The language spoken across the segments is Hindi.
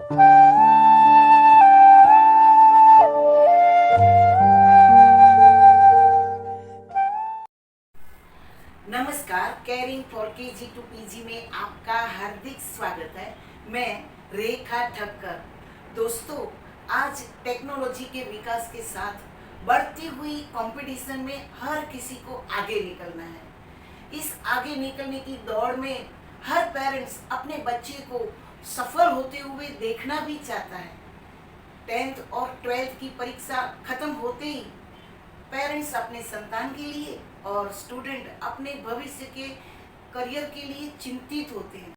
नमस्कार, caring for KG to PG में आपका हार्दिक स्वागत है। मैं रेखा ठक्कर। दोस्तों, आज टेक्नोलॉजी के विकास के साथ बढ़ती हुई कंपटीशन में हर किसी को आगे निकलना है। इस आगे निकलने की दौड़ में हर पेरेंट्स अपने बच्चे को सफल होते हुए देखना भी चाहता है। 10th और 12th की परीक्षा खत्म होते ही पेरेंट्स अपने संतान के लिए और स्टूडेंट अपने भविष्य के करियर के लिए चिंतित होते हैं।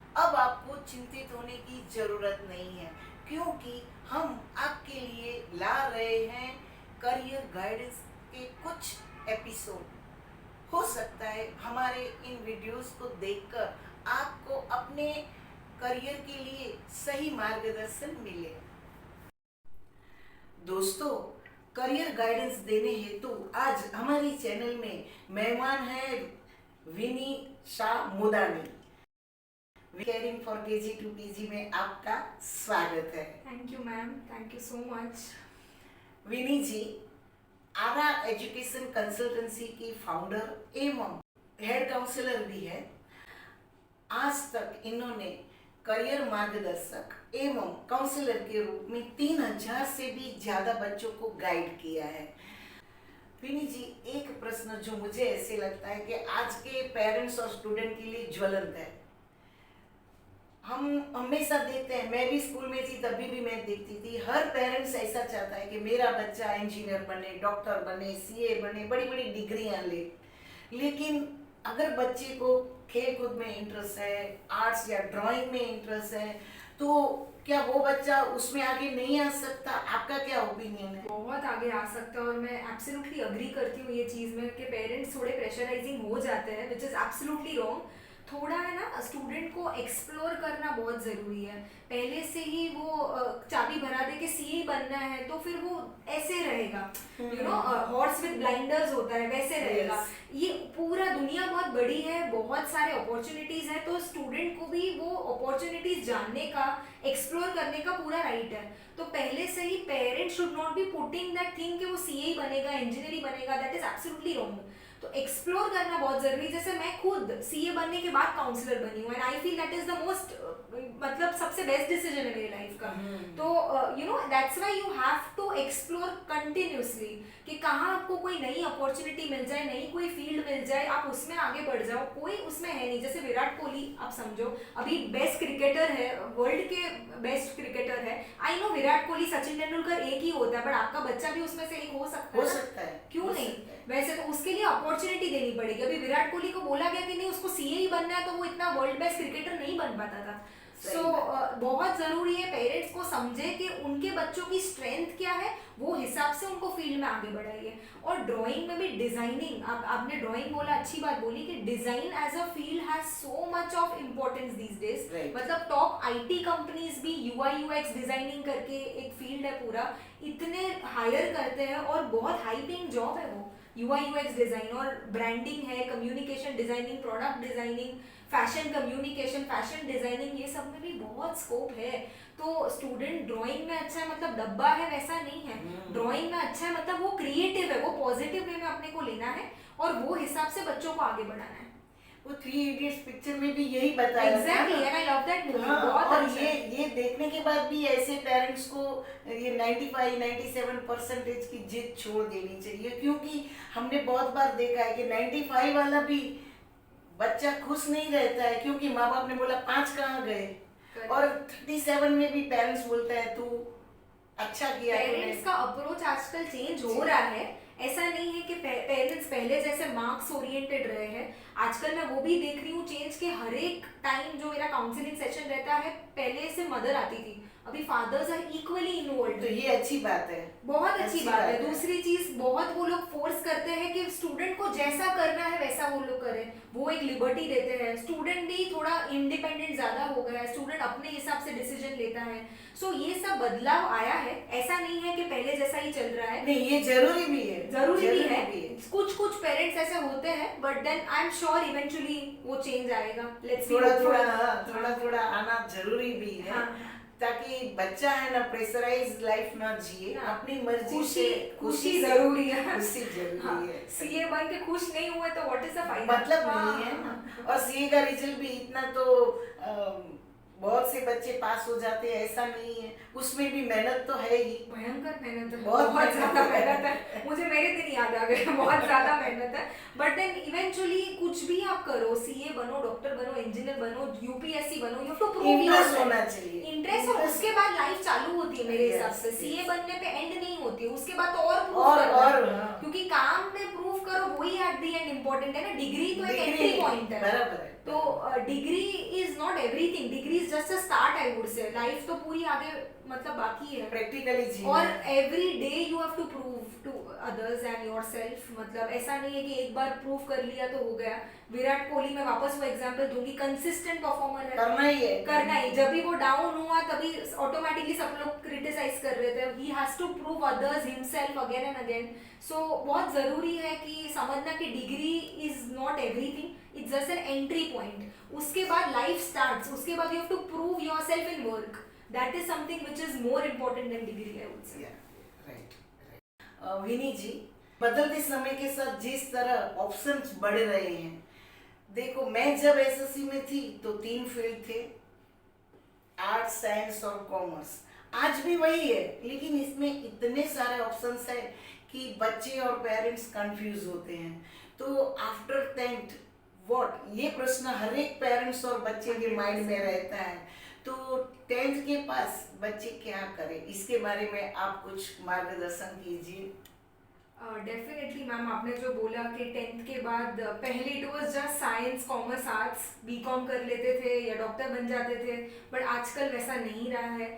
अब आपको चिंतित होने की जरूरत नहीं है, क्योंकि हम आपके लिए ला रहे हैं करियर गाइडेंस के कुछ एपिसोड। हो सकता है हमारे इन वीडियोस को देखकर आपको अपने करियर के लिए सही मार्गदर्शन मिले। दोस्तों, करियर गाइडेंस देने हेतु आज हमारी चैनल में मेहमान है Vini Shah Modani. Caring for KG to PG में आपका स्वागत है। Thank you ma'am, thank you so much. Vini ji Aara education consultancy की फाउंडर एवं हेड काउंसलर भी है। आज तक इन्होंने करियर मार्गदर्शक एवं काउंसलर के रूप में 3000 से भी ज्यादा बच्चों को गाइड किया है। विनी जी, एक प्रश्न जो मुझे ऐसे लगता है कि आज के पेरेंट्स और स्टूडेंट के लिए ज्वलंत है। हम हमेशा देखते हैं, मैं भी स्कूल में थी तभी भी मैं देखती थी, हर पेरेंट्स ऐसा चाहता है कि मेरा बच्चा इंजीनियर बने, डॉक्टर बने, सीए बने, बड़ी बड़ी डिग्रियां ले। लेकिन अगर बच्चे को खेल कूद में इंटरेस्ट है, आर्ट्स या ड्राइंग में इंटरेस्ट है, तो क्या वो बच्चा उसमें आगे नहीं आ सकता? आपका क्या ओपिनियन है? बहुत आगे आ सकता है और मैं एब्सोल्युटली अग्री करती हूँ ये चीज़ में कि पेरेंट्स थोड़े प्रेशराइजिंग हो जाते हैं, विच इज़ एब्सोल्युटली रॉन्ग। थोड़ा है ना, स्टूडेंट को एक्सप्लोर करना बहुत ज़रूरी है। पहले से ही वो चाबी भरा दे के सीए बनना है तो फिर वो ऐसे रहेगा, you know, horse with blinders होता है वैसे रहेगा। ये पूरा दुनिया बहुत बड़ी है, बहुत सारे अपॉर्चुनिटीज है, तो स्टूडेंट को भी वो अपॉर्चुनिटीज जानने का, एक्सप्लोर करने का पूरा राइट है। तो पहले से ही parents should not be putting that thing कि वो सीए बनेगा, इंजीनियरिंग बनेगा, दैट इज एब्सोल्युटली रॉन्ग। तो एक्सप्लोर करना बहुत जरूरी है। जैसे मैं खुद सीए बनने के बाद काउंसलर बनी हूँ and I feel that is the most, मतलब सबसे बेस्ट डिसीजन है मेरी लाइफ का। तो you know, that's why you have to explore continuously कि कहाँ आपको कोई नई अपॉर्चुनिटी मिल जाए, नई कोई फील्ड मिल जाए, आप उसमें आगे बढ़ जाओ। कोई उसमें है नहीं, जैसे विराट कोहली आप समझो, अभी बेस्ट क्रिकेटर है, वर्ल्ड के बेस्ट क्रिकेटर है। आई नो विराट कोहली, सचिन तेंदुलकर एक ही होता है, बट आपका बच्चा भी उसमें से एक हो सकता है। क्यों नहीं? वैसे तो उसके लिए अपॉर्चुनिटी देनी पड़ेगी। अभी विराट कोहली को बोला गया कि नहीं उसको सीए ही बनना है, तो वो इतना वर्ल्ड बेस्ट क्रिकेटर नहीं बन पाता था। बहुत जरूरी है पेरेंट्स को समझे कि उनके बच्चों की स्ट्रेंथ क्या है, वो हिसाब से उनको फील्ड में आगे बढ़ाइए। और ड्राइंग में भी डिजाइनिंग, आपने ड्राइंग बोला, अच्छी बात बोली कि design as a field has so much of importance these days. मतलब टॉप आईटी कंपनीज भी यूआई यूएक्स डिजाइनिंग करके एक फील्ड है पूरा, इतने हायर करते हैं और बहुत हाई पेइंग जॉब है वो। यूआई यूएक्स डिजाइन और ब्रांडिंग है, communication designing, product designing, fashion communication, fashion designing, ये सब में भी बहुत स्कोप है। तो स्टूडेंट ड्राइंग में अच्छा है मतलब डब्बा है वैसा नहीं है। ड्राइंग में अच्छा है मतलब वो क्रिएटिव है, वो पॉजिटिव वे में अपने को लेना है और वो हिसाब से बच्चों को आगे बढ़ाना है। वो 3 इडियट्स पिक्चर में भी यही बताया exactly, and I love that movie। बहुत और अच्छा ये देखने के बाद भी ऐसे पेरेंट्स को ये 95-97% की जिद छोड़ देनी चाहिए, क्योंकि हमने बहुत बार देखा है कि 95 वाला भी बच्चा खुश नहीं रहता है, क्योंकि माँ बाप ने बोला 5 कहाँ गए, और 37 में भी पेरेंट्स बोलता है तू अच्छा किया। पेरेंट्स का अप्रोच आजकल चेंज हो रहा है। ऐसा नहीं है कि पेरेंट्स पहले जैसे मार्क्स ओरिएंटेड रहे हैं। आजकल मैं वो भी देख रही हूँ चेंज के हर एक टाइम जो मेरा काउंसलिंग सेशन रहता है, पहले से मदर आती थी, अभी फादर्स आर इक्वली इन्वॉल्व। तो ये अच्छी बात है, बहुत अच्छी बात है। दूसरी चीज, बहुत वो लोग फोर्स करते हैं कि स्टूडेंट को जैसा करना है वैसा वो लोग करें, वो एक लिबर्टी देते हैं। स्टूडेंट भी थोड़ा इंडिपेंडेंट ज्यादा हो गया है, स्टूडेंट अपने हिसाब से डिसीजन लेता है। सो ये सब बदलाव आया है, ऐसा नहीं है कि पहले जैसा ही चल रहा है। नहीं, ये जरूरी भी है, जरूरी भी है। भी है। कुछ कुछ पेरेंट्स ऐसे होते हैं, but then I am sure eventually वो चेंज आएगा। लेट्स बी थोड़ा थोड़ा आना जरूरी भी है। हाँ। ताकि बच्चा है ना प्रेशराइज लाइफ ना जिए, हाँ। अपनी मर्जी खुशी से खुशी से- जरूरी है। खुशी जरूरी हाँ, है। सीए बन के खुश नहीं हुए तो व्हाट इज द फायदा? मतलब हाँ। नहीं है ना। और सीए का रिजल्ट भी इतना तो बहुत से बच्चे पास हो जाते हैं ऐसा नहीं है, उसमें भी मेहनत तो है ही। भयंकर मेहनत है, बहुत बहुत ज्यादा मेहनत है। मेहनत है। मुझे मेरे दिन याद आ गए, बहुत ज्यादा मेहनत है। बट देन इवेंचुअली कुछ भी आप करो, सीए बनो, डॉक्टर बनो, इंजीनियर बनो, यूपीएससी बनो, you have to prove interest होना चाहिए। इंटरेस्ट, और उसके बाद लाइफ चालू होती है मेरे हिसाब से। Yes, CA yes. बनने पे एंड नहीं होती है, उसके बाद तो और प्रूव और करना है। हाँ। क्योंकि काम में प्रूव करो, वही एट द एंड इम्पोर्टेंट है ना। डिग्री तो एक एंट्री पॉइंट है। बराबर है। तो degree is not everything, degree is just a start I would say. Life तो पूरी आगे मतलब बाकी है, प्रैक्टिकली जीना। और every day you have to prove to others and yourself. मतलब ऐसा नहीं है कि एक बार प्रूव कर लिया तो हो गया। विराट कोहली, मैं वापस वो एग्जांपल दूंगी, कंसिस्टेंट परफॉर्मर है, करना ही है, करना ही। जब भी वो डाउन हुआ तभी ऑटोमेटिकली सब लोग क्रिटिसाइज कर रहे थे। He has to prove others himself again and again. So बहुत जरूरी है कि समझना कि degree is not everything, it's just an entry point. उसके बाद लाइफ स्टार्ट्स, उसके बाद you have to prove yourself in work. That is something which is more important than degree, I would say. Right. Vini ji, बदलते समय के साथ जिस तरह ऑप्शंस बढ़ रहे हैं, देखो मैं जब एसएससी में थी तो 3 फील्ड थे, आर्ट्स, साइंस और कॉमर्स। आज भी वही है, लेकिन इसमें इतने सारे ऑप्शंस है कि बच्चे और पेरेंट्स कंफ्यूज होते हैं। तो आफ्टर 10th व्हाट, ये प्रश्न हर एक पेरेंट्स और बच्चे के माइंड में रहता है। तो 10th के पास बच्चे क्या करें, इसके बारे में आप कुछ मार्गदर्शन कीजिए। डेफिनेटली मैम, आपने जो बोला कि 10th के बाद पहले it was just science, commerce, arts, BCom कर लेते थे या डॉक्टर बन जाते थे, बट आजकल वैसा नहीं रहा है।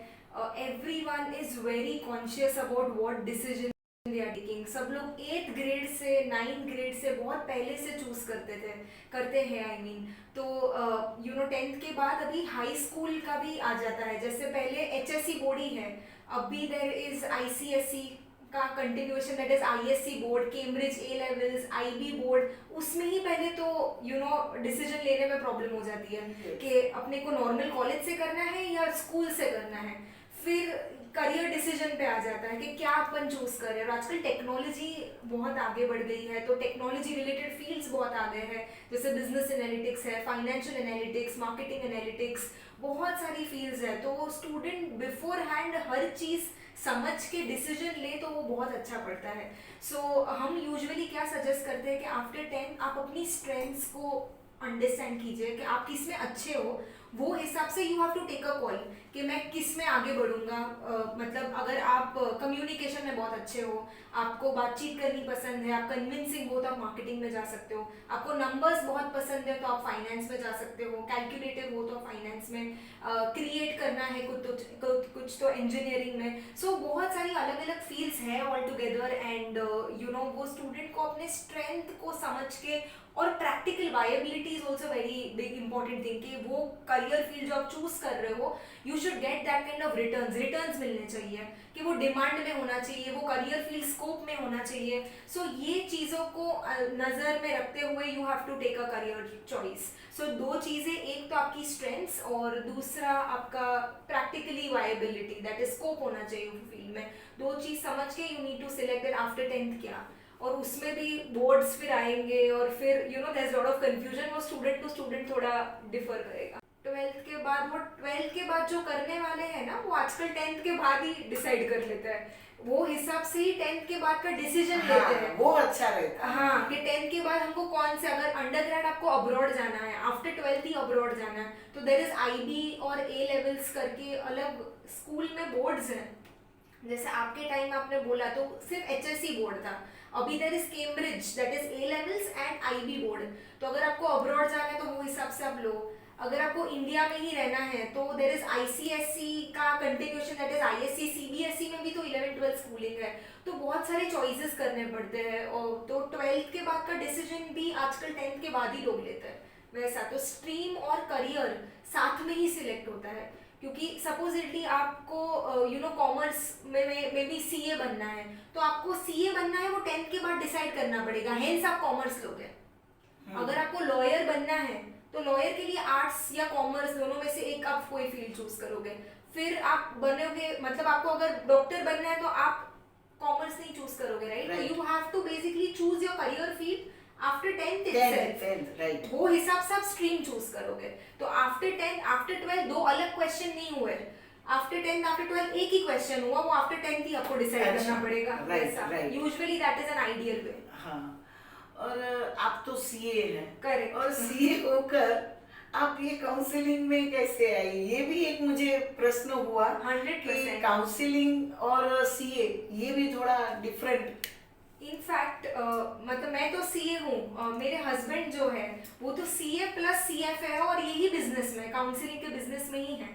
Everyone is very conscious about what decision they are taking. सब लोग 8th ग्रेड से 9th ग्रेड से बहुत पहले से चूज करते हैं आई मीन। तो यू नो 10th के बाद अभी हाई स्कूल का भी आ जाता है। जैसे पहले HSC बोर्ड ही है, अभी देयर इज ICSE का continuation, that is ISC board, Cambridge A levels, IB board. उसमें ही पहले तो यू नो डिसीजन लेने में प्रॉब्लम हो जाती है कि अपने को नॉर्मल कॉलेज से करना है या स्कूल से करना है। फिर करियर डिसीजन पे आ जाता है कि क्या अपन चूज करें। और आजकल टेक्नोलॉजी बहुत आगे बढ़ गई है, तो टेक्नोलॉजी रिलेटेड फील्ड्स बहुत आ गए हैं। जैसे बिजनेस एनालिटिक्स है, फाइनेंशियल एनालिटिक्स, मार्केटिंग एनालिटिक्स, बहुत सारी फील्ड्स है। तो स्टूडेंट बिफोर हैंड हर चीज़ समझ के डिसीजन ले तो वो बहुत अच्छा पड़ता है। सो हम यूजुअली क्या सजेस्ट करते हैं कि आफ्टर 10 आप अपनी स्ट्रेंथ्स को अंडरस्टैंड कीजिए कि आप किस में अच्छे हो, वो हिसाब से you have to take a call कि मैं किस में आगे बढ़ूंगा। मतलब अगर आप कम्युनिकेशन में बहुत अच्छे हो, आपको बातचीत करनी पसंद है, आप कन्विंसिंग हो तो आप मार्केटिंग में जा सकते हो। आपको नंबर्स बहुत पसंद है तो आप फाइनेंस में जा सकते हो। कैलकुलेटिव हो तो फाइनेंस में, क्रिएट करना है कुछ तो इंजीनियरिंग में। सो बहुत सारी अलग अलग फील्ड्स हैं all together. And you know वो स्टूडेंट को अपने स्ट्रेंथ को समझ के, और practical viability is also very big important thing कि वो करियर फील्ड जो आप चूज कर रहे हो, you should get that kind of returns मिलने चाहिए, कि वो डिमांड में होना चाहिए, वो करियर फील्ड स्कोप में होना चाहिए। सो ये चीज़ों को नज़र में रखते हुए you have to take a career choice. So 2 चीज़ें, एक तो आपकी स्ट्रेंथ्स और दूसरा आपका practically viability, that is scope होना चाहिए फील्ड में। 2 चीज़ समझ के you need to select that after 10th क्या। और उसमें भी बोर्ड्स फिर आएंगे और फिर you know there is lot of confusion, वो स्टूडेंट टू स्टूडेंट थोड़ा डिफर करेगा। 12th के बाद, वो 12th के बाद जो करने वाले हैं ना, वो आजकल 10th के बाद ही डिसाइड कर लेते हैं। वो हिसाब से ही 10th के बाद का डिसीजन लेते हैं। वो अच्छा रहता है। हाँ, कि 10th के बाद हमको कौन से, अगर अंडर ग्रेड आपको अब्रॉड जाना है, आफ्टर 12th ही अब्रॉड जाना है, तो देयर इज IB और A लेवल्स करके अलग स्कूल में बोर्ड्स हैं। जैसे आपके टाइम आपने बोला तो सिर्फ HSC बोर्ड था, अभी there is Cambridge that is A levels and IB board. तो अगर आपको अब्रॉड जाना है तो वो हिसाब से आप लो। अगर आपको इंडिया में ही रहना है तो देयर इज ICSE का continuation, that is ISC, CBSE में भी तो 11th-12th स्कूलिंग है। तो बहुत सारे चॉइसेस करने पड़ते हैं। और तो 12th के बाद का डिसीजन भी आजकल 10th के बाद ही लोग लेते हैं वैसा। तो स्ट्रीम और करियर साथ में ही सिलेक्ट होता है, क्योंकि सपोजिटली आपको कॉमर्स में भी सीए बनना है, तो आपको सीए बनना है वो 10th के बाद डिसाइड करना पड़ेगा, हेंस आप कॉमर्स लोगे। अगर आपको लॉयर बनना है तो लॉयर के लिए आर्ट्स या कॉमर्स दोनों में से एक आप कोई फील्ड चूज करोगे। फिर आप बनोगे, मतलब आपको अगर डॉक्टर बनना है तो आप कॉमर्स नहीं चूज करोगे, राइट? तो you have to basically choose your career field after 10th itself, right. वो हिसाब से आप स्ट्रीम चूज करोगे। तो आफ्टर 10th आफ्टर 12 दो अलग क्वेश्चन नहीं हुए, आफ्टर 10th आफ्टर 12 एक ही क्वेश्चन हुआ, वो आफ्टर 10th ही आपको डिसाइड करना पड़ेगा। Right. Usually that is an ideal way. हाँ, और आप तो सीए हैं। करेक्ट। और सीए होकर आप ये काउंसलिंग में कैसे आई? ये भी एक मुझे प्रश्न हुआ 100%। काउंसलिंग और सीए ये भी थोड़ा डिफरेंट। इनफैक्ट मतलब मैं तो सीए हूँ, मेरे हस्बैंड जो है वो तो सीए प्लस सीएफ है और यही बिजनेस में, काउंसलिंग के बिजनेस में ही है।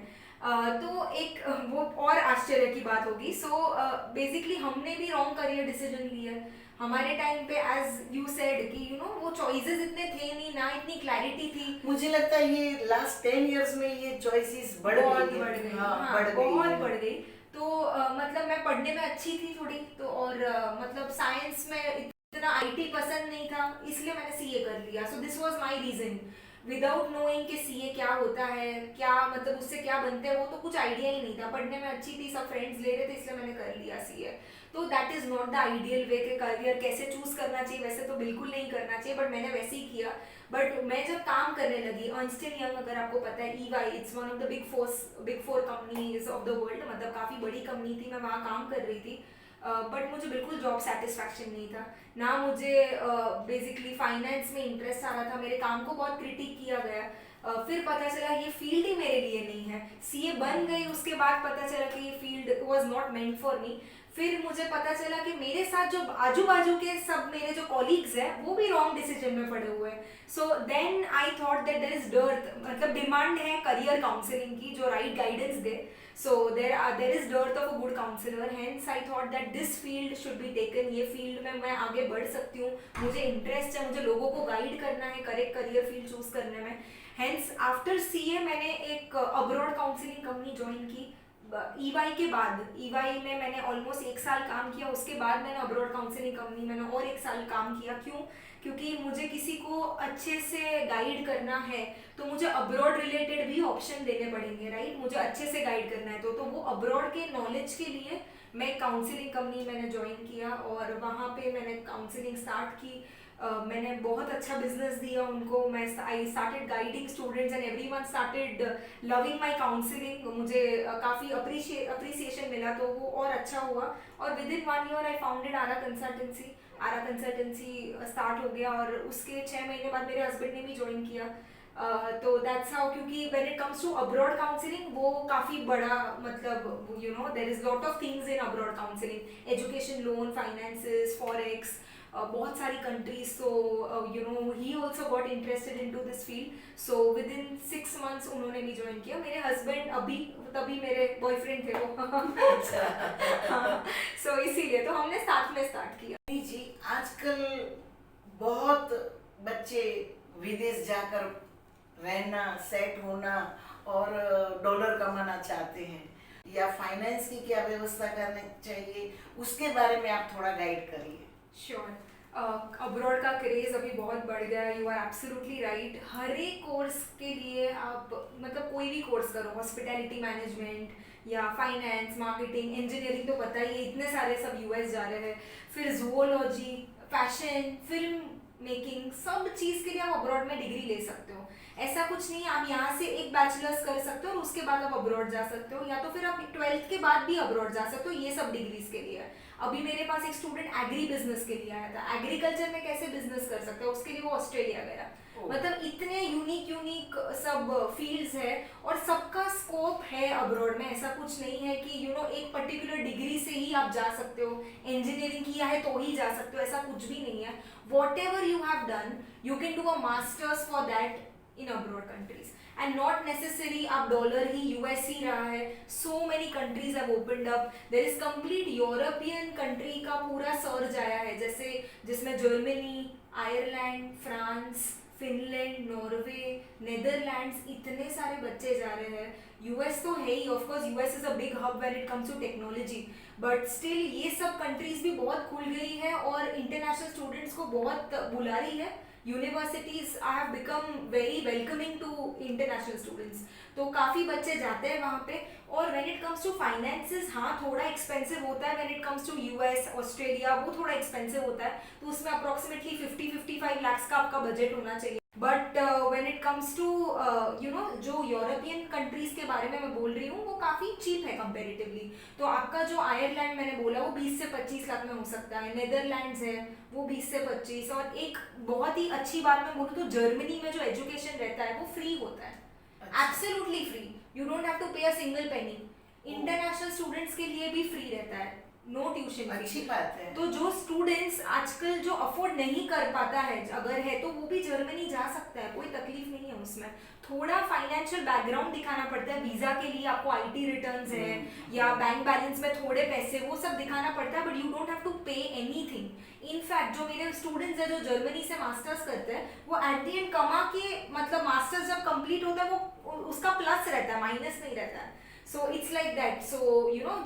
तो एक वो और आश्चर्य की बात होगी। सो बेसिकली हमने भी रॉन्ग करियर डिसीजन लिया है हमारे टाइम पे, एज यू सेड कि वो चॉइसेस इतने थे नहीं, ना इतनी क्लैरिटी थी। मुझे लगता है ये लास्ट 10 इयर्स में ये चॉइसेस बढ़ बहुत गई बढ़ गई, हाँ, बहुत है। बढ़ गई। तो मतलब मैं पढ़ने में अच्छी थी थोड़ी तो, और मतलब साइंस में इतना आईटी पसंद नहीं था, इसलिए मैंने सीए कर लिया। So this was my reason, without knowing कि सीए क्या होता है, क्या मतलब उससे क्या बनते हैं, वो तो कुछ आइडिया ही नहीं था। पढ़ने में अच्छी थी, सब फ्रेंड्स ले रहे थे, इसलिए मैंने कर लिया सीए। तो that is not the ideal way के करियर कैसे चूज करना चाहिए, वैसे तो बिल्कुल नहीं करना चाहिए, बट मैंने वैसे ही किया। बट मैं जब काम करने लगी अर्नस्ट एंड यंग, अगर आपको पता है EY, it's one of the big four companies of the world, मतलब काफ़ी बड़ी कंपनी थी, मैं वहाँ काम कर रही थी। बट मुझे बिल्कुल जॉब सेटिस्फैक्शन नहीं था, ना मुझे बेसिकली फाइनेंस में इंटरेस्ट आ रहा था, मेरे काम को बहुत क्रिटिक किया गया। फिर पता चला ये फील्ड ही मेरे लिए नहीं है, सीए बन गई, उसके बाद पता चला कि ये field was not meant for me. फिर मुझे पता चला कि मेरे साथ जो आजू बाजू के सब मेरे जो कॉलीग्स हैं वो भी रॉन्ग डिसीजन में पड़े हुए हैं। So then I thought that there is dearth, मतलब डिमांड है करियर काउंसलिंग की जो राइट गाइडेंस दे। So there is dearth of a good counsellor, hence I thought that this field should be taken. ये फील्ड में मैं आगे बढ़ सकती हूँ, मुझे इंटरेस्ट है, मुझे लोगों को गाइड करना है करेक्ट करियर फील्ड चूज करने में। हेंस आफ्टर सीए मैंने एक अब्रॉड काउंसलिंग कंपनी ज्वाइन की। ईवाई के बाद, ईवाई में मैंने ऑलमोस्ट 1 साल काम किया, उसके बाद मैंने अब्रॉड काउंसलिंग कंपनी मैंने और 1 साल काम किया। क्यों? क्योंकि मुझे किसी को अच्छे से गाइड करना है तो मुझे अब्रॉड रिलेटेड भी ऑप्शन देने पड़ेंगे, राइट? मुझे अच्छे से गाइड करना है तो वो अब्रॉड के नॉलेज के लिए मैं काउंसलिंग कंपनी मैंने ज्वाइन किया और वहाँ पे मैंने काउंसलिंग स्टार्ट की। मैंने बहुत अच्छा बिजनेस दिया उनको। मैं I started guiding students and everyone started loving my counselling. मुझे काफ़ी अप्रिसिएशन मिला तो वो और अच्छा हुआ, और within 1 year I founded Aara consultancy. Aara consultancy start हो गया और उसके 6 महीने बाद मेरे हस्बैंड ने भी ज्वाइन किया। तो दैट्स हाउ, क्योंकि when it comes to abroad counselling वो काफ़ी बड़ा, मतलब there is lot of things in abroad counselling, education loan, finances, forex, बहुत सारी कंट्रीज। तो he also got interested in to this field. So within 6 months उन्होंने भी ज्वाइन किया। मेरे हस्बैंड तभी मेरे बॉयफ्रेंड थे वो हाँ, सो इसीलिए तो हमने साथ में स्टार्ट किया। जी, आजकल बहुत बच्चे विदेश जाकर रहना, सेट होना और डॉलर कमाना चाहते हैं, या फाइनेंस की क्या व्यवस्था करनी चाहिए, उसके बारे में आप थोड़ा गाइड करिए। श्योर। अब्रॉड का क्रेज अभी बहुत बढ़ गया है, यू आर एब्सोल्युटली राइट। हर एक कोर्स के लिए आप मतलब कोई भी कोर्स करो, हॉस्पिटैलिटी मैनेजमेंट या फाइनेंस, मार्केटिंग, इंजीनियरिंग तो पता ही है, इतने सारे सब यूएस जा रहे हैं। फिर जूलॉजी, फैशन, फिल्म मेकिंग, सब चीज़ के लिए आप अब्रॉड में डिग्री ले सकते हो। ऐसा कुछ नहीं है, आप यहाँ से एक बैचलर्स कर सकते हो और उसके बाद आप अब्रॉड जा सकते हो, या तो फिर आप 12th के बाद भी अब्रॉड जा सकते हो। ये सब डिग्रीज के लिए है। अभी मेरे पास एक स्टूडेंट एग्री बिजनेस के लिए आया था, एग्रीकल्चर में कैसे बिजनेस कर सकते हो, उसके लिए वो ऑस्ट्रेलिया गया। मतलब इतने यूनिक सब फील्ड्स है और सबका स्कोप है अब्रॉड में। ऐसा कुछ नहीं है कि एक पर्टिकुलर डिग्री से ही आप जा सकते हो, इंजीनियरिंग किया है तो ही जा सकते हो, ऐसा कुछ भी नहीं है। Whatever you have done, you can do a masters for that in abroad countries, and not necessary आप डॉलर ही, यूएस ही रहा है। So many countries have opened up, there is complete European country का पूरा सर्ज आया है, जैसे जिसमें Germany, Ireland, France, Finland, Norway, Netherlands, इतने सारे बच्चे जा रहे हैं। यूएस तो है ही, of course US is a big hub when it comes to technology, but still ये सब कंट्रीज भी बहुत खुल गई है और इंटरनेशनल स्टूडेंट्स को बहुत बुला रही है। Universities I have become very welcoming to international students, तो काफ़ी बच्चे जाते हैं वहाँ पे। और when it comes to finances, हाँ थोड़ा एक्सपेंसिव होता है। When it comes to US, Australia, वो थोड़ा एक्सपेंसिव होता है, तो उसमें अप्रोक्सीमेटली 50-55 लाख्स का आपका बजट होना चाहिए। But when it comes to जो यूरोपियन कंट्रीज के बारे में मैं बोल रही हूँ, वो काफ़ी चीप है कंपेरेटिवली। तो आपका जो आयरलैंड मैंने बोला वो 20 से 25 लाख में हो सकता है, नेदरलैंड्स है वो 20 से 25, और एक बहुत ही अच्छी बात मैं बोलूँ तो जर्मनी में जो एजुकेशन रहता है वो फ्री होता है, absolutely free, you don't have to pay a single penny. International students के लिए भी फ्री रहता है, नो ट्यूशन अच्छी बात है। तो जो स्टूडेंट्स आजकल जो अफोर्ड नहीं कर पाता है, अगर है तो वो भी जर्मनी जा सकता है, कोई तकलीफ नहीं है उसमें। थोड़ा फाइनेंशियल बैकग्राउंड दिखाना पड़ता है वीजा के लिए, आपको आईटी रिटर्न्स है या बैंक बैलेंस में थोड़े पैसे, वो सब दिखाना पड़ता है, but you don't have to pay anything. In fact जो मेरे स्टूडेंट्स हैं जो जर्मनी से मास्टर्स करते हैं, वो एट द एंड कमा के, मतलब मास्टर्स जब कंप्लीट होता है वो उसका प्लस रहता है, माइनस नहीं रहता है। So it's like that. So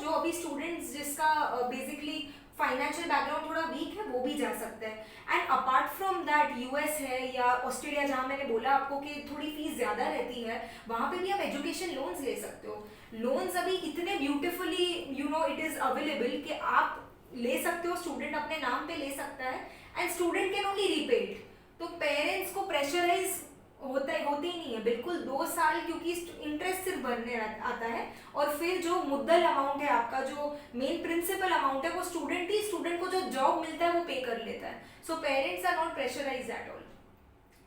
जो अभी स्टूडेंट्स जिसका बेसिकली फाइनेंशियल बैकग्राउंड थोड़ा वीक है, वो भी जा सकते हैं। And apart from that US है या ऑस्ट्रेलिया, जहाँ मैंने बोला आपको कि थोड़ी फीस ज़्यादा रहती है, वहाँ पे भी आप एजुकेशन लोन्स ले सकते हो। लोन्स अभी इतने ब्यूटिफुली इट इज़ अवेलेबल कि आप ले सकते हो, स्टूडेंट अपने नाम पे ले सकता है, and student can only repay it. तो पेरेंट्स को प्रेशराइज होते ही नहीं है बिल्कुल 2 साल, क्योंकि इंटरेस्ट सिर्फ भरने आता है, और फिर जो मुद्दल अमाउंट है आपका, जो मेन प्रिंसिपल अमाउंट है, वो स्टूडेंट को जो जॉब मिलता है वो पे कर लेता है। सो parents are not pressurise at all.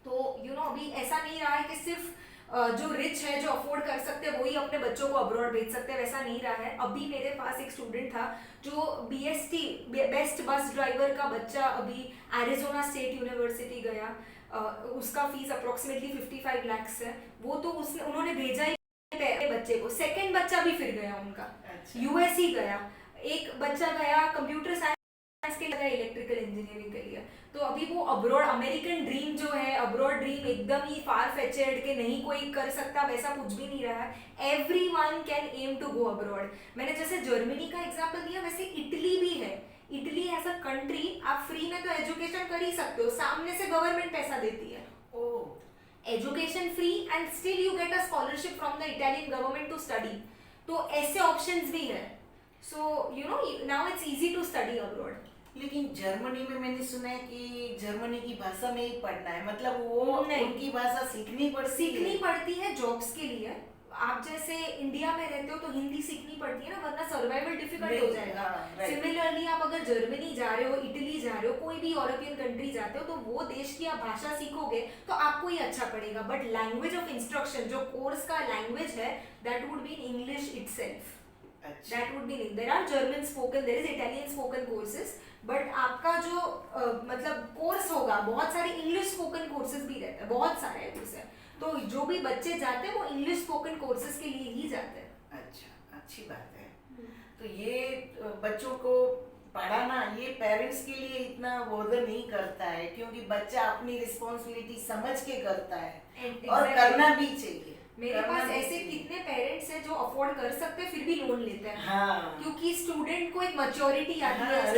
तो अभी ऐसा नहीं रहा है कि सिर्फ जो रिच है, जो अफोर्ड कर सकते हैं, वही अपने बच्चों को अब्रॉड भेज सकते हैं, वैसा नहीं रहा है। अभी मेरे पास एक स्टूडेंट था जो BST बेस्ट बस ड्राइवर का बच्चा अभी एरिजोना स्टेट यूनिवर्सिटी गया, उसका फीस अप्रोक्सीमेटली 55 लाख्स है, वो तो उन्होंने भेजा ही पहले बच्चे को, सेकंड बच्चा भी फिर गया उनका, अच्छा। यूएस ही गया, एक बच्चा गया कंप्यूटर साइंस के लिए, इलेक्ट्रिकल इंजीनियरिंग के लिए। तो अभी वो अब्रॉड, अमेरिकन ड्रीम जो है, अब्रॉड ड्रीम एकदम ही फार फेचेड के नहीं कोई कर सकता, वैसा कुछ भी नहीं रहा है। Everyone can aim to go abroad. मैंने जैसे जर्मनी का एग्जांपल दिया, वैसे इटली भी है। इटली एज अ कंट्री आप फ्री में तो एजुकेशन कर ही सकते हो, सामने से गवर्नमेंट पैसा देती है, education free, and still you get a scholarship from the Italian government to study. तो ऐसे ऑप्शंस भी है। So now it's easy to study abroad. लेकिन जर्मनी में मैंने सुना है कि जर्मनी की भाषा में ही पढ़ना है, मतलब वो नहीं। उनकी भाषा सीखनी पड़ती है जॉब्स के लिए। आप जैसे इंडिया में रहते हो तो हिंदी सीखनी पड़ती है ना, वरना सर्वाइवल डिफिकल्ट हो जाएगा। सिमिलरली आप अगर जर्मनी जा रहे हो, इटली जा रहे हो, कोई भी यूरोपियन कंट्री जाते हो, तो वो देश की आप भाषा सीखोगे तो आपको ही अच्छा पड़ेगा। बट लैंग्वेज ऑफ इंस्ट्रक्शन, जो कोर्स का लैंग्वेज है, that would be in English itself. That would be there are German spoken, there is Italian spoken courses, but आपका जो मतलब कोर्स होगा, बहुत सारे इंग्लिश स्पोकन कोर्सेज भी रहते हैं, बहुत सारे कोर्स है। तो जो भी बच्चे जाते हैं वो इंग्लिश स्पोकन कोर्सेज के लिए ही जाते हैं। अच्छा, अच्छी बात है। तो ये बच्चों को पढ़ाना, ये पेरेंट्स के लिए इतना बोधर नहीं करता है, क्योंकि बच्चा अपनी रिस्पॉन्सिबिलिटी समझ के करता है और करना भी चाहिए। मेरे पास ऐसे कितने पेरेंट्स हैं जो अफोर्ड कर सकते हैं फिर भी लोन लेते हैं। हाँ। क्योंकि स्टूडेंट को एक मैच्योरिटी आती है,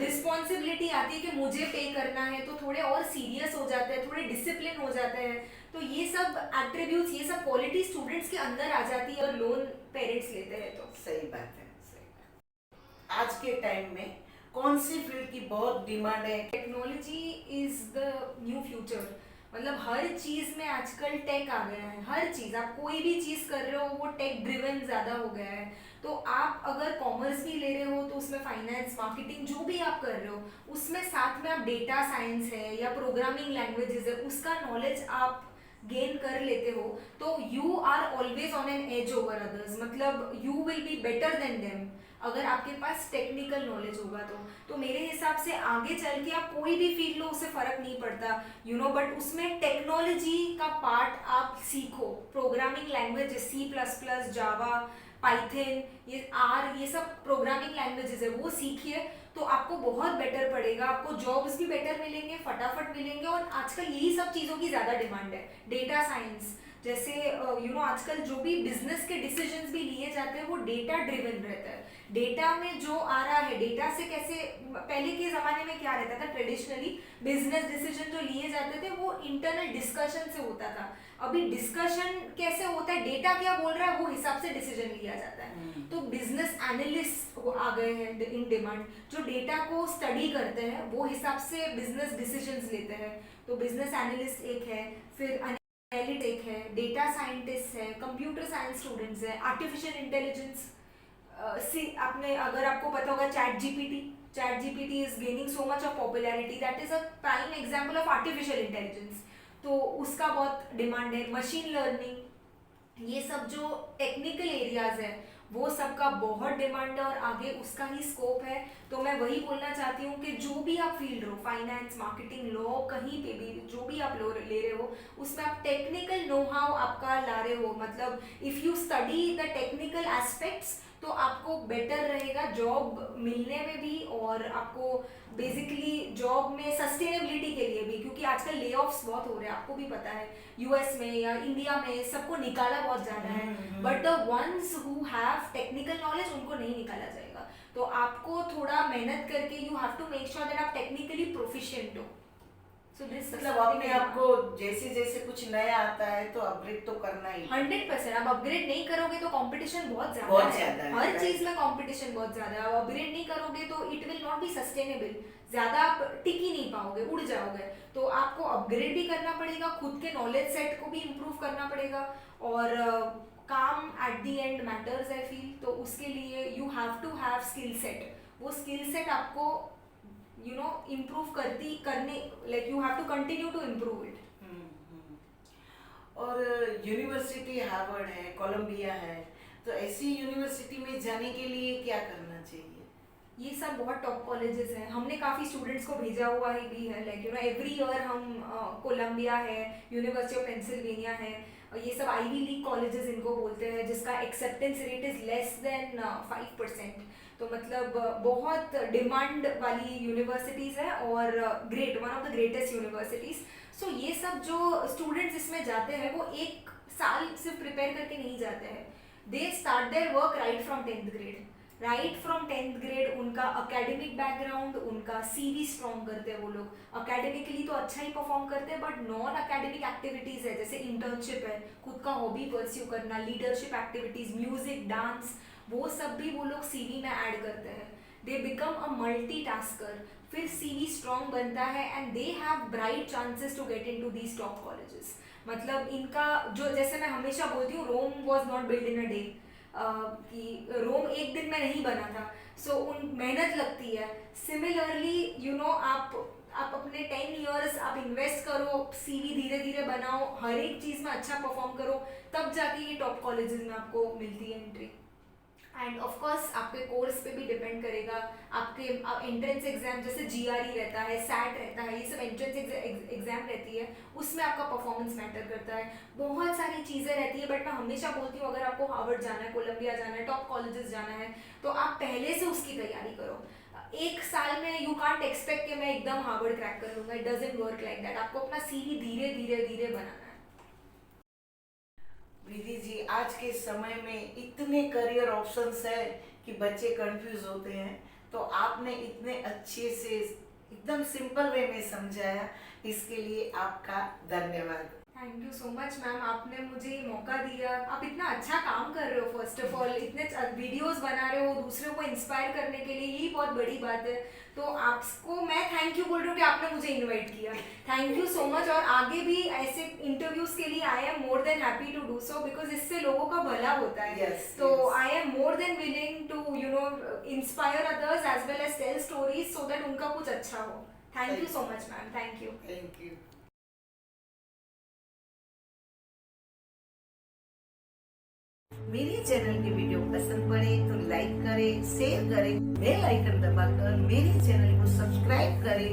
रिस्पॉन्सिबिलिटी आती है कि मुझे पे करना है, तो थोड़े और सीरियस हो जाते हैं, थोड़े डिसिप्लिन हो जाते हैं। तो ये सब एट्रीब्यूट्स, ये सब क्वालिटी स्टूडेंट्स के अंदर आ जाती है और लोन पेरेंट्स लेते हैं। तो सही बात है, सही बात। आज के टाइम में कौन सी फील्ड की बहुत डिमांड है? Technology is the new future. मतलब हर चीज़ में आजकल टेक आ गया है, हर चीज़, आप कोई भी चीज़ कर रहे हो वो टेक ड्रिवन ज़्यादा हो गया है। तो आप अगर कॉमर्स भी ले रहे हो तो उसमें फाइनेंस, मार्केटिंग, जो भी आप कर रहे हो, उसमें साथ में आप डेटा साइंस है या प्रोग्रामिंग लैंग्वेजेस है, उसका नॉलेज आप गेन कर लेते हो, तो you are always on an edge over others. मतलब you will be better than them अगर आपके पास टेक्निकल नॉलेज होगा। तो मेरे हिसाब से आगे चल के आप कोई भी फील्ड लो, उससे फर्क नहीं पड़ता बट उसमें टेक्नोलॉजी का पार्ट आप सीखो। प्रोग्रामिंग लैंग्वेज, C++, जावा, पाइथन, ये R, ये सब प्रोग्रामिंग लैंग्वेजेस है, वो सीखिए तो आपको बहुत बेटर पड़ेगा, आपको जॉब्स भी बेटर मिलेंगे, फटाफट मिलेंगे। और आजकल यही सब चीज़ों की ज़्यादा डिमांड है। डेटा साइंस, जैसे आजकल जो भी बिजनेस के डिसीजंस भी लिए जाते हैं वो डेटा ड्रिवन रहता है। डेटा में जो आ रहा है, डेटा से कैसे, पहले के ज़माने में क्या रहता था, ट्रेडिशनली बिजनेस डिसीजन जो लिए जाते थे वो इंटरनल डिस्कशन से होता था। अभी डिस्कशन कैसे होता है, डेटा क्या बोल रहा है वो हिसाब से डिसीजन लिया जाता है। तो बिजनेस एनालिस्ट आ गए हैं इन डिमांड, जो डेटा को स्टडी करते हैं वो हिसाब से बिजनेस डिसीजंस लेते हैं। तो बिजनेस एनालिस्ट एक है, फिर एनालिटिक है, डेटा साइंटिस्ट है, कंप्यूटर साइंस स्टूडेंट्स है, आर्टिफिशियल इंटेलिजेंस आपने, अगर आपको पता होगा chat GPT is gaining so much of popularity, that is a prime example of artificial intelligence. तो उसका बहुत डिमांड है। मशीन लर्निंग, ये सब जो टेक्निकल एरियाज है वो सबका बहुत डिमांड है और आगे उसका ही स्कोप है। तो मैं वही बोलना चाहती हूँ कि जो भी आप फील्ड हो, फाइनेंस, मार्केटिंग, लॉ, कहीं पे भी जो भी आप ले रहे हो उसमें आप टेक्निकल नो हाउ आपका ला रहे हो, मतलब if you study the technical aspects तो आपको बेटर रहेगा जॉब मिलने में भी, और आपको बेसिकली जॉब में सस्टेनेबिलिटी के लिए भी, क्योंकि आजकल ले ऑफ्स बहुत हो रहे हैं, आपको भी पता है यूएस में या इंडिया में सबको निकाला बहुत ज़्यादा है, but the ones who have technical knowledge उनको नहीं निकाला जाएगा। तो आपको थोड़ा मेहनत करके you have to make sure that आप टेक्निकली प्रोफिशिएंट हो। मतलब अपने आपको जैसे जैसे कुछ नया आता है तो अपग्रेड तो करना ही 100%। आप अपग्रेड नहीं करोगे तो कंपटीशन बहुत बहुत ज्यादा ज्यादा है, है, हर right. चीज में कंपटीशन बहुत ज्यादा है। आप अपग्रेड नहीं करोगे तो it will not be sustainable, ज्यादा आप टिक ही नहीं पाओगे, उड़ जाओगे। तो आपको अपग्रेड भी करना पड़ेगा, खुद के नॉलेज सेट को भी इम्प्रूव करना पड़ेगा, और काम at the end matters I feel. तो उसके लिए you have to have skill set, वो स्किल सेट आपको इम्प्रूव करने, like you have to continue to improve it. और यूनिवर्सिटी हार्वर्ड है, कोलंबिया है, तो ऐसी यूनिवर्सिटी में जाने के लिए क्या करना चाहिए? ये सब बहुत टॉप कॉलेजेस हैं, हमने काफ़ी स्टूडेंट्स को भेजा हुआ ही भी है, लाइक एवरी ईयर हम कोलंबिया है, यूनिवर्सिटी ऑफ पेंसिल्वेनिया है, ये सब आईवी लीग कॉलेजेस इनको बोलते हैं, जिसका acceptance rate is less than 5%। तो मतलब बहुत डिमांड वाली यूनिवर्सिटीज़ है और great, one of the greatest universities. So ये सब जो स्टूडेंट्स इसमें जाते हैं वो एक साल सिर्फ प्रिपेयर करके नहीं जाते हैं, they start their work right from 10th grade. Right from 10th grade उनका अकेडमिक बैकग्राउंड, उनका सीवी स्ट्रॉन्ग करते हैं वो लोग। अकेडमिकली तो अच्छा ही परफॉर्म करते हैं, बट नॉन अकेडमिक एक्टिविटीज़ है, जैसे इंटर्नशिप है, खुद का हॉबी परस्यू करना, लीडरशिप एक्टिविटीज़, म्यूजिक, डांस, वो सब भी वो लोग सीवी में ऐड करते हैं। दे बिकम अ मल्टीटास्कर, फिर सीवी स्ट्रॉन्ग बनता है and they have bright chances to get into these top colleges. मतलब इनका जो, जैसे मैं हमेशा बोलती हूँ, Rome was not build in a day, कि रोम एक दिन में नहीं बना था। सो उन मेहनत लगती है। सिमिलरली आप अपने 10 ईयर्स आप इन्वेस्ट करो, सीवी धीरे धीरे बनाओ, हर एक चीज़ में अच्छा परफॉर्म करो, तब जाके ये टॉप कॉलेजेस में आपको मिलती है एंट्री। एंड ऑफ कोर्स आपके कोर्स पे भी डिपेंड करेगा, आपके एंट्रेंस एग्जाम जैसे जीआरई रहता है, सैट रहता है, ये सब एंट्रेंस एग्जाम रहती है, उसमें आपका परफॉर्मेंस मैटर करता है, बहुत सारी चीज़ें रहती है। बट मैं हमेशा बोलती हूँ, अगर आपको हार्वर्ड जाना है, कोलंबिया जाना है, टॉप कॉलेजेस जाना है, तो आप पहले से उसकी तैयारी करो। एक साल में यू कांट एक्सपेक्ट कि मैं एकदम हार्वर्ड क्रैक कर लूँगा, it doesn't work like that. आपको अपना सीवी धीरे धीरे धीरे बनाना है। विधि जी, आज के समय में इतने करियर ऑप्शंस है कि बच्चे कंफ्यूज होते हैं, तो आपने इतने अच्छे से एकदम सिंपल वे में समझाया, इसके लिए आपका धन्यवाद। Thank you so much ma'am, आपने मुझे ये मौका दिया। आप इतना अच्छा काम कर रहे हो, फर्स्ट ऑफ ऑल इतने वीडियोस बना रहे हो दूसरों को इंस्पायर करने के लिए, यही बहुत बड़ी बात है। तो आपको मैं थैंक यू बोल रही हूँ कि आपने मुझे इनवाइट किया, थैंक यू सो मच। और आगे भी ऐसे इंटरव्यूज के लिए I am more than happy to do so, because इससे लोगों का भला होता है। Yes, तो yes. I am more than willing to inspire others as well as tell stories, so that उनका कुछ अच्छा हो। Thank you so much ma'am, thank you. Thank you. मेरे चैनल की वीडियो पसंद पड़े तो लाइक करें, शेयर करें, बेल आइकन दबाकर मेरे चैनल को सब्सक्राइब करें।